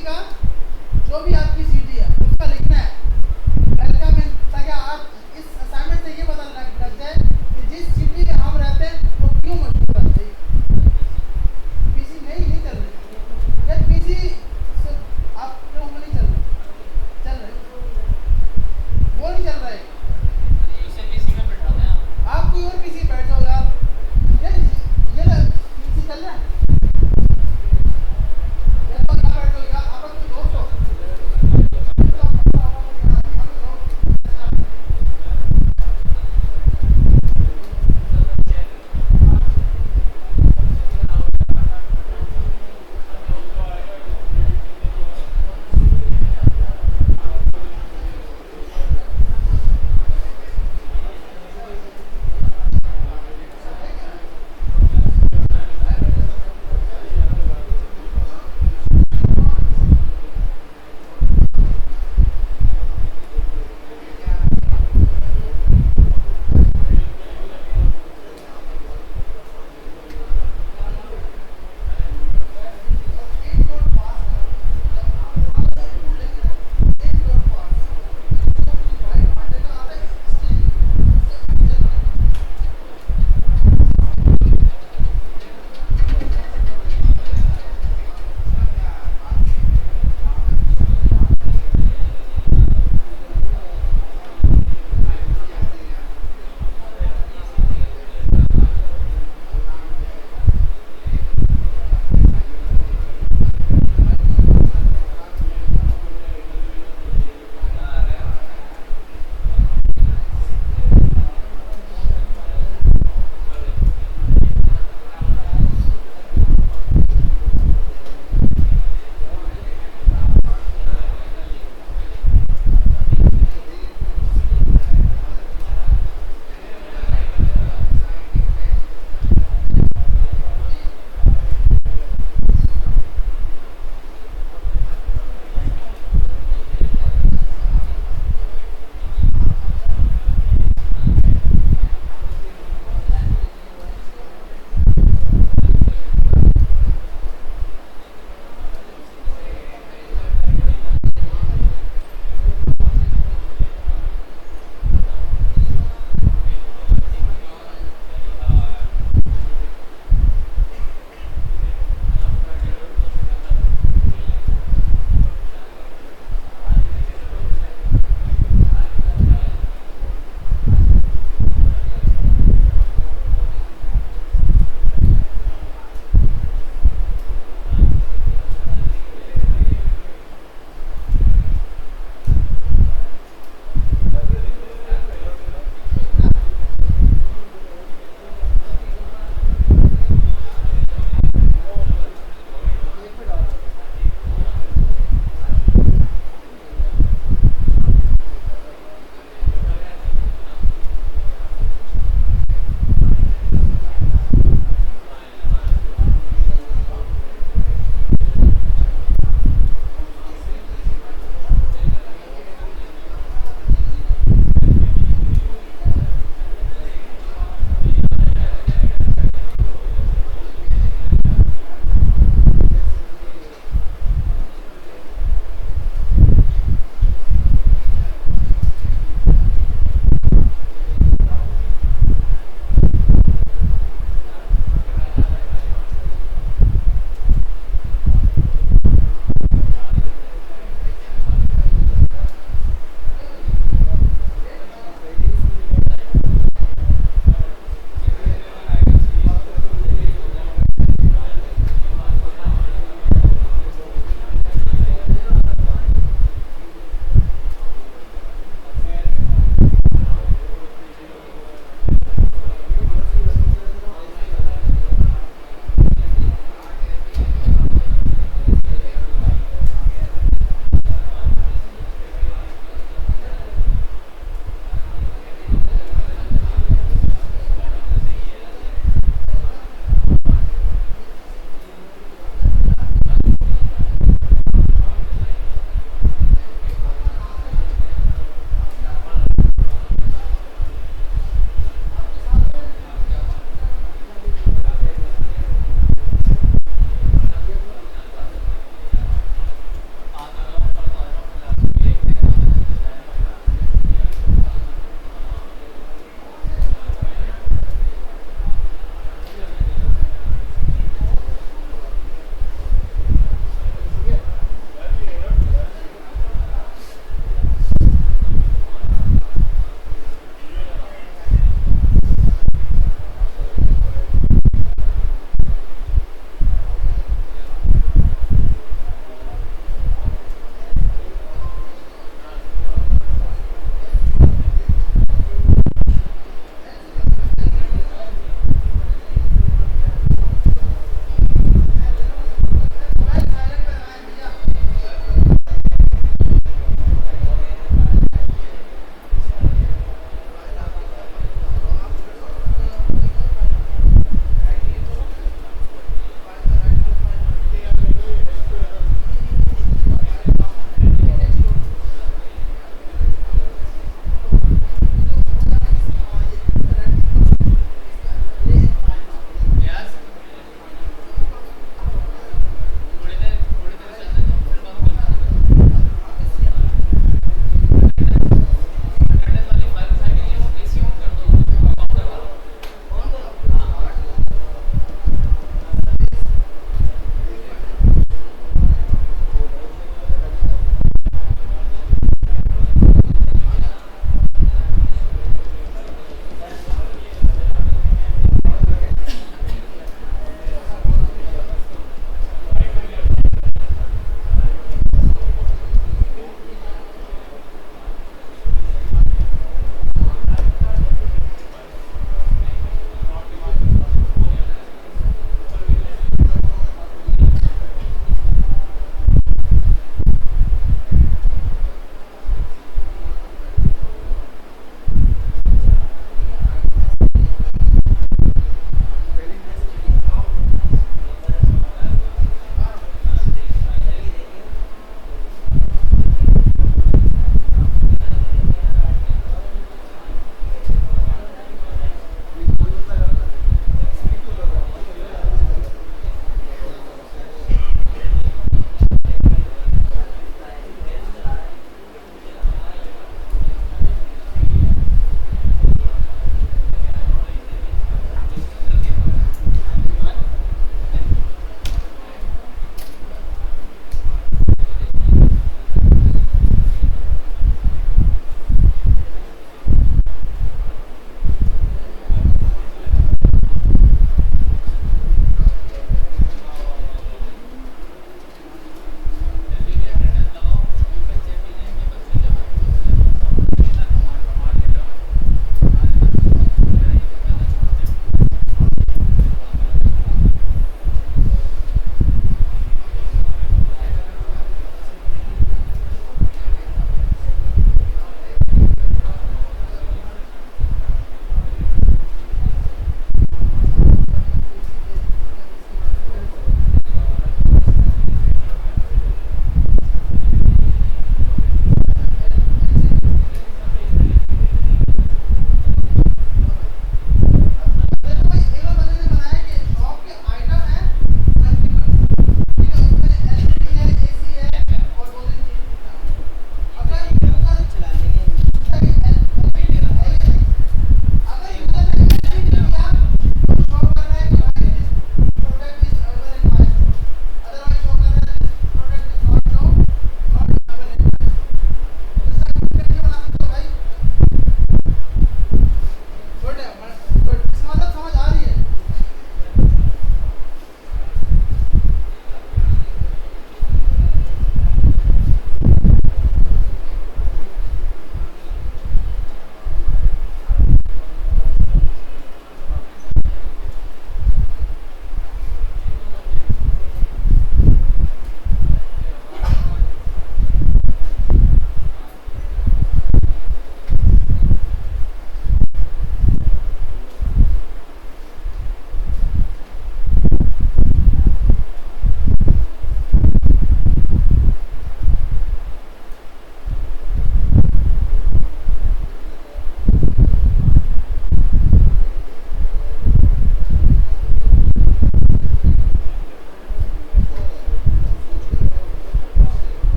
पीसी का जो भी आपकी सिटी है उसका लिखना है वेलकम इन, ताकि आप इस असाइनमेंट से ये पता लग जाए कि जिस सिटी में हम रहते हैं वो क्यों मशहूर है। पीसी नहीं चल रही यार, पीसी आप लोगों को नहीं चल रहे वो नहीं चल रहा है। आप कोई और पीसी बैठ जाओ यार, ये पीसी चल रहा है। तो यहाँ बैठ जाओ यार, आपस में दोस्त हो।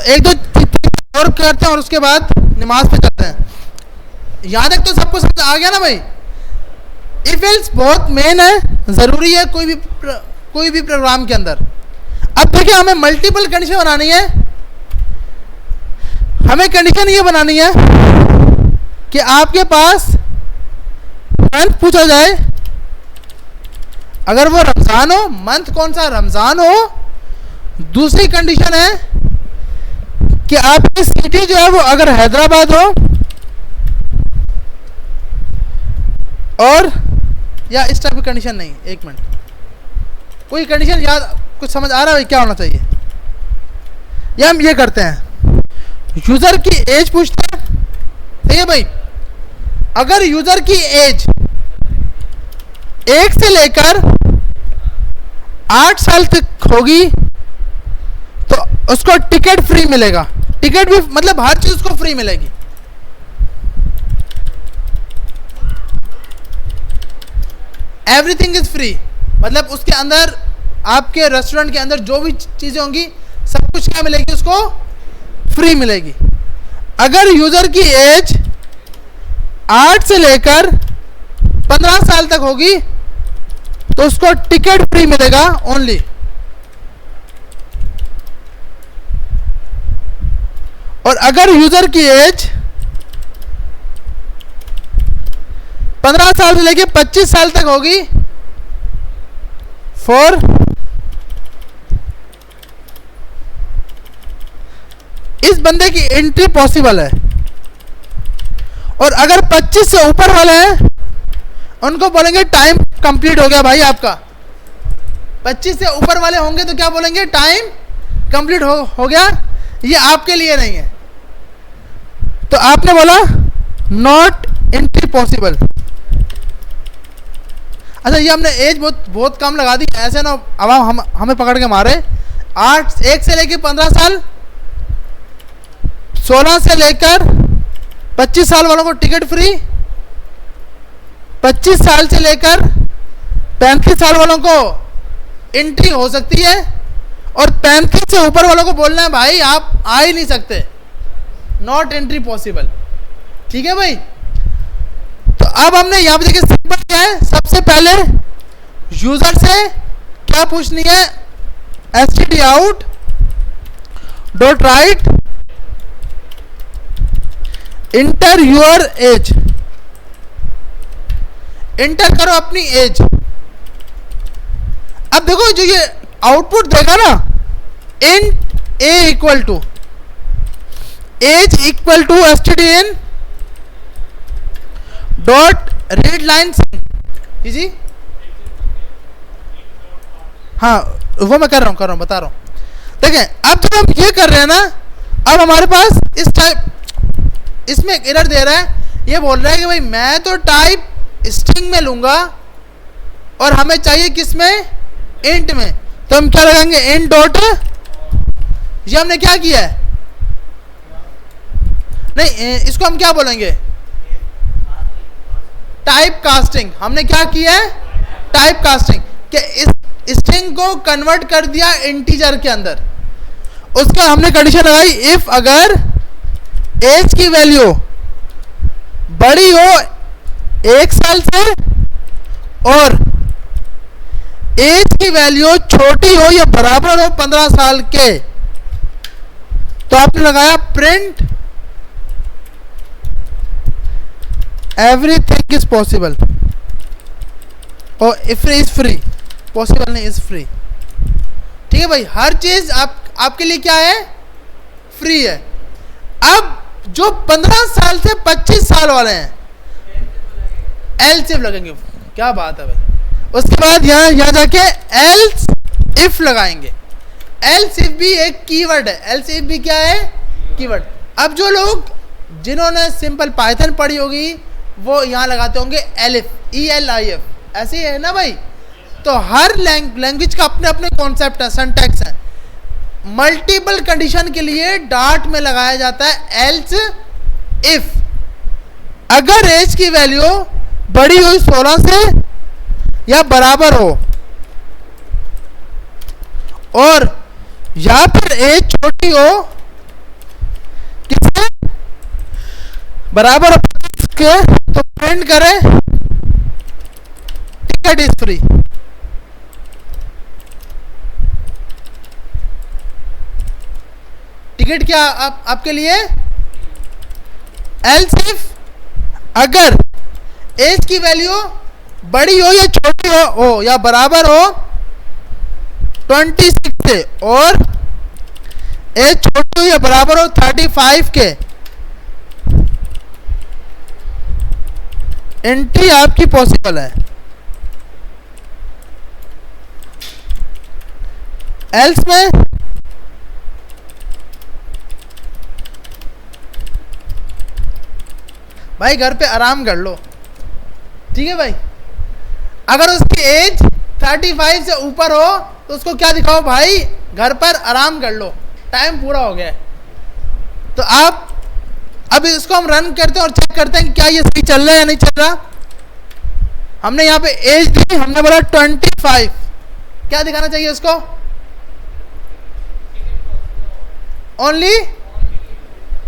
एक दो और करते हैं और उसके बाद नमाज पे चलते हैं। यहाँ तक तो सबको समझ आ गया ना भाई। इफ एल्स बहुत मेन है, ज़रूरी है कोई भी प्रोग्राम के अंदर। अब देखिए हमें मल्टीपल कंडीशन बनानी है। हमें कंडीशन ये बनानी है कि आपके पास मंथ पूछा जाए, अगर वो रमज़ान हो, मंथ कौन सा, रमज़ान हो। दूसरी कंडीशन है कि आपकी सिटी जो है वो अगर हैदराबाद हो, और या इस टाइप की कंडीशन नहीं, एक मिनट, कोई कंडीशन याद कुछ समझ आ रहा है क्या होना चाहिए? या हम ये करते हैं, यूज़र की एज पूछते हैं, ठीक है भाई। अगर यूज़र की एज 1 से लेकर 8 साल तक होगी तो उसको टिकट फ्री मिलेगा। टिकट भी मतलब हर चीज़ उसको फ्री मिलेगी। एवरीथिंग इज फ्री, मतलब उसके अंदर आपके रेस्टोरेंट के अंदर जो भी चीज़ें होंगी सब कुछ क्या मिलेगी, उसको फ्री मिलेगी। अगर यूज़र की एज 8 से लेकर 15 साल तक होगी तो उसको टिकट फ्री मिलेगा ओनली। और अगर यूज़र की एज 15 साल से लेकर 25 साल तक होगी, फॉर इस बंदे की एंट्री पॉसिबल है। और अगर 25 से ऊपर वाले हैं उनको बोलेंगे टाइम कंप्लीट हो गया भाई आपका। 25 से ऊपर वाले होंगे तो क्या बोलेंगे, टाइम कंप्लीट हो गया, ये आपके लिए नहीं है। तो आपने बोला नॉट एंट्री पॉसिबल। अच्छा, ये हमने एज बहुत कम लगा दी, ऐसे ना अब हमें पकड़ के मारे। 1 से लेकर 15 साल, 16 से लेकर 25 साल वालों को टिकट फ्री, 25 साल से लेकर 35 साल वालों को एंट्री हो सकती है, और 35 से ऊपर वालों को बोलना है भाई आप आ ही नहीं सकते, नॉट एंट्री पॉसिबल। ठीक है भाई। तो अब हमने यहाँ पे देखिए सिंपल क्या है, सबसे पहले यूजर से क्या पूछनी है, std out dot write enter your as. Inter करो अपनी एज। अब देखो जो ये आउटपुट देगा ना, int A equal to age equal to std in dot read line जी। हाँ वो मैं कर रहा हूँ बता रहा हूँ। देखें अब जब हम ये कर रहे हैं ना, अब हमारे पास इस टाइप इसमें एक एरर दे रहा है, ये बोल रहा है कि भाई मैं तो टाइप स्ट्रिंग में लूंगा और हमें चाहिए किस में, इंट में। तो हम क्या लगाएंगे, इंट डॉट, ये हमने क्या किया है, नहीं इसको हम क्या बोलेंगे, टाइप कास्टिंग। हमने क्या किया है, टाइप कास्टिंग, कि इस स्ट्रिंग को कन्वर्ट कर दिया इंटीजर के अंदर। उसका हमने कंडीशन लगाई, इफ अगर एज की वैल्यू बड़ी हो 1 साल से और एज की वैल्यू छोटी हो या बराबर हो 15 साल के, तो आपने लगाया प्रिंट एवरीथिंग इज पॉसिबल, और इफ इज फ्री, पॉसिबल नहीं इज फ्री। ठीक है भाई, हर चीज आपके लिए क्या है, फ्री है। अब जो 15 साल से 25 साल वाले हैं एल्स इफ लगेंगे, क्या बात है भाई। उसके बाद यहाँ जाके एल्स इफ लगाएंगे। एल्स इफ भी एक कीवर्ड है, एल्स इफ भी क्या है, कीवर्ड। अब जो लोग जिन्होंने सिंपल पाइथन पढ़ी होगी वो यहाँ लगाते होंगे एलिफ, ELIF, ऐसे ही है ना भाई। तो हर लैंग्वेज का अपने अपने कॉन्सेप्ट है, सिंटैक्स है। मल्टीपल कंडीशन के लिए डार्ट में लगाया जाता है एल्स इफ। अगर एज की वैल्यू बड़ी हुई 16 से या बराबर हो और या फिर एज छोटी हो बराबर के तो प्रिंट करें टिकट इज फ्री। टिकट क्या आपके लिए? एल्स इफ अगर एज की वैल्यू बड़ी हो या छोटी हो या बराबर हो 26 से और एज छोटी हो या बराबर हो 35 के, एंट्री आपकी पॉसिबल है। एल्स में भाई घर पे आराम कर लो, ठीक है भाई। अगर उसकी एज 35 से ऊपर हो तो उसको क्या दिखाओ भाई, घर पर आराम कर लो, टाइम पूरा हो गया। तो आप अब इसको हम रन करते हैं और चेक करते हैं कि क्या ये सही चल रहा है या नहीं चल रहा। हमने यहाँ पे एज दी, हमने बोला 25, क्या दिखाना चाहिए उसको? Only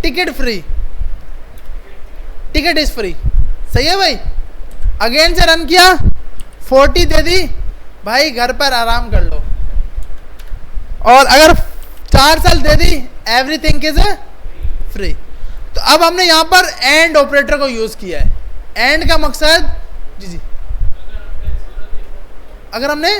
ticket free, ticket is free. सही है भाई। अगेन से रन किया, 40 दे दी, भाई घर पर आराम कर लो। और अगर 4 साल दे दी, एवरीथिंग इज फ्री। तो अब हमने यहां पर एंड ऑपरेटर को यूज किया है। एंड का मकसद जी अगर हमने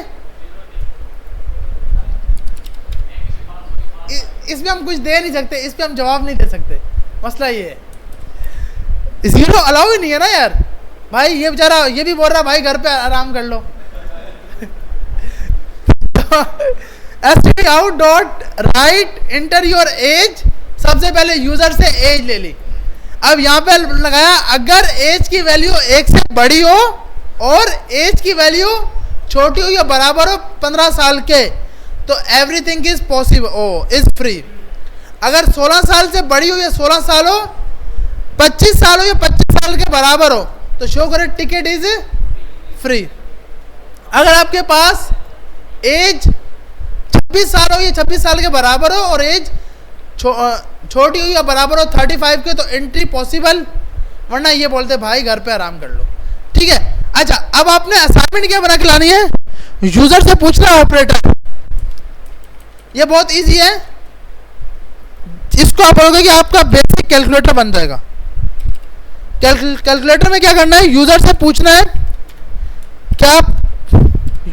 इसमें हम कुछ दे नहीं सकते, इस पे हम जवाब नहीं दे सकते, मसला ये है। जीरो अलाउ ही नहीं है ना यार भाई। ये बेचारा ये भी बोल रहा भाई घर पे आराम कर लो। S out dot write enter your age, सबसे पहले यूजर से एज ले ली। अब यहां पे लगाया अगर एज की वैल्यू 1 से बड़ी हो और एज की वैल्यू छोटी हो या बराबर हो 15 साल के, तो everything is possible is free. अगर 16 साल से बड़ी हो या 16 साल हो, 25 साल हो या 25 साल के बराबर हो, तो शो करे टिकट इज फ्री। अगर आपके पास एज 26 साल हो या 26 साल के बराबर हो और एज छोटी हो या बराबर हो 35 के, तो एंट्री पॉसिबल, वरना ये बोलते भाई घर पे आराम कर लो, ठीक है। अच्छा, अब आपने असाइनमेंट क्या बना के लानी है? यूजर से पूछना है ऑपरेटर। ये बहुत इजी है, इसको आप बोलोगे कि आपका बेसिक कैलकुलेटर बन जाएगा। कैलकुलेटर में क्या करना है? यूजर से पूछना है क्या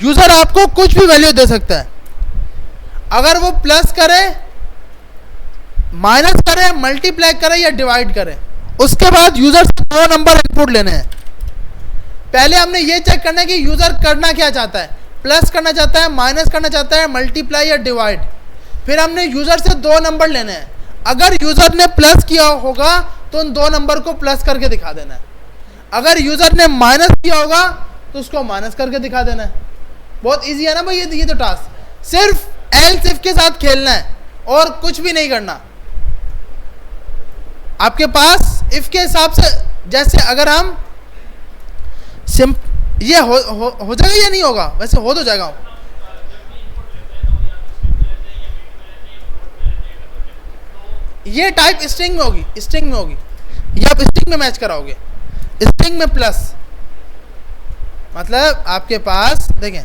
यूजर आपको कुछ भी वैल्यू दे सकता है। अगर वो प्लस करे, माइनस करे, मल्टीप्लाई करे या डिवाइड करे, उसके बाद यूजर से 2 नंबर इनपुट लेने हैं। पहले हमने ये चेक करना है कि यूजर करना क्या चाहता है, प्लस करना चाहता है, माइनस करना चाहता है, मल्टीप्लाई या डिवाइड। फिर हमने यूजर से 2 नंबर लेने हैं। अगर यूजर ने प्लस किया होगा तो उन 2 नंबर को प्लस करके दिखा देना है। अगर यूजर ने माइनस किया होगा तो उसको माइनस करके दिखा देना है। बहुत इजी है ना भाई ये तो टास्क। सिर्फ एल्स इफ के साथ खेलना है और कुछ भी नहीं करना। आपके पास इफ के हिसाब से, जैसे अगर हम ये हो जाएगा या नहीं होगा? वैसे हो तो जाएगा। ये टाइप स्ट्रिंग में होगी, स्ट्रिंग में होगी, ये आप स्ट्रिंग में मैच कराओगे। स्ट्रिंग में प्लस मतलब आपके पास देखें,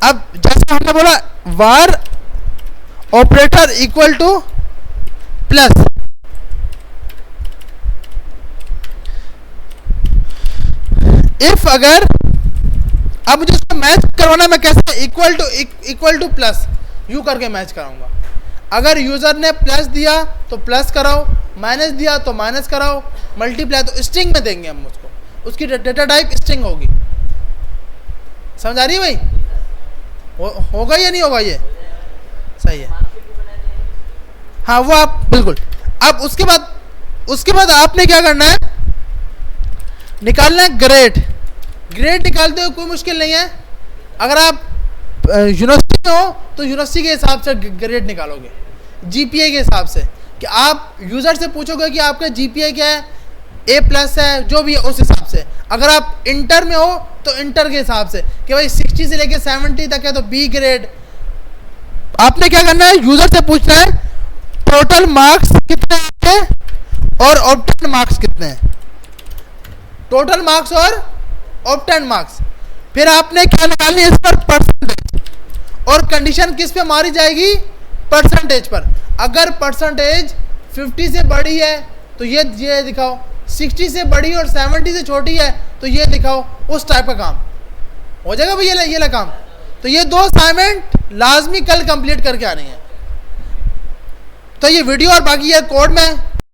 अब जैसे हमने बोला var operator equal two plus, if अगर, अब मुझे उसको मैच करवाना, मैं कैसे? इक्वल टू प्लस यू करके मैच कराऊंगा। अगर यूजर ने प्लस दिया तो प्लस कराओ, माइनस दिया तो माइनस कराओ, मल्टीप्लाई तो स्ट्रिंग में देंगे हम उसको, उसकी डेटा टाइप स्ट्रिंग होगी। समझ आ रही है भाई? होगा या नहीं होगा? ये सही है। हाँ वो आप बिल्कुल। अब उसके बाद आपने क्या करना है? निकालना है ग्रेड। ग्रेड निकालते हुए कोई मुश्किल नहीं है। अगर आप यूनिवर्सिटी में हो तो यूनिवर्सिटी के हिसाब से ग्रेड निकालोगे, जीपीए के हिसाब से, कि आप यूजर से पूछोगे कि आपका जीपीए क्या है, A+ है, जो भी है उस हिसाब से। अगर आप इंटर में हो तो इंटर के हिसाब से कि भाई 60 से लेके 70 तक है तो बी ग्रेड। आपने क्या करना है? यूजर से पूछना है टोटल मार्क्स कितने हैं और ऑब्टेन मार्क्स कितने हैं, टोटल मार्क्स और ऑब्टेन मार्क्स। फिर आपने क्या निकालनी है इस पर, परसेंटेज, और कंडीशन किस पे मारी जाएगी, परसेंटेज पर। अगर परसेंटेज 50 से बड़ी है तो ये दिखाओ, 60 से बड़ी और 70 से छोटी है तो ये दिखाओ, उस टाइप का काम हो जाएगा भाई। ये ला काम। तो ये 2 असाइनमेंट लाजमी कल कंप्लीट करके आनी है। तो ये वीडियो और बाकी ये कोड में